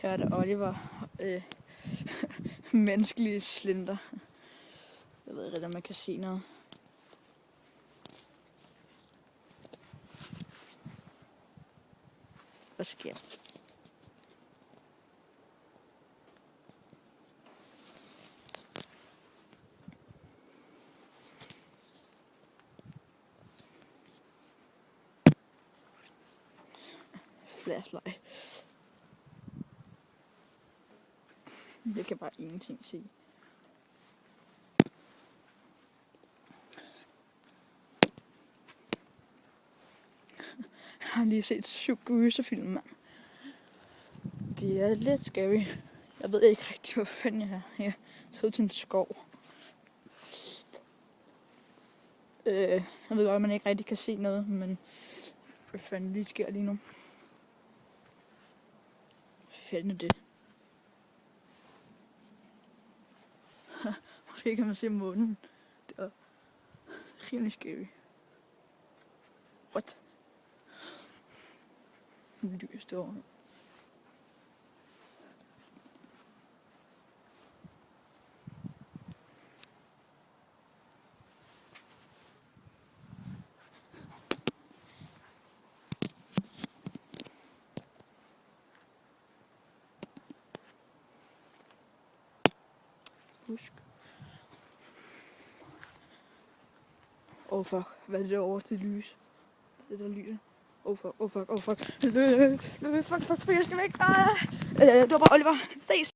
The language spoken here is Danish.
Her er det Oliver. Menneskelige slinter. Jeg ved ikke, om man kan se noget. Hvad sker der? Flashlight. Jeg kan bare ingenting se. Jeg har lige set 7 gyserfilm, mand. Det er lidt scary. Jeg ved ikke rigtig, hvor fanden jeg er. Jeg er til en skov. Jeg ved godt, at man ikke rigtig kan se noget, men hvad fanden lige sker lige nu? Hvad fanden er det? Måske kan man se månen. Det er rimelig scary. What? Lys derovre. Husk. Oh fuck, hvad er det derovre til lys? Det der lyser. Oh fuck. Løb, fuck, jeg skal væk. Det var bare Oliver. Ses.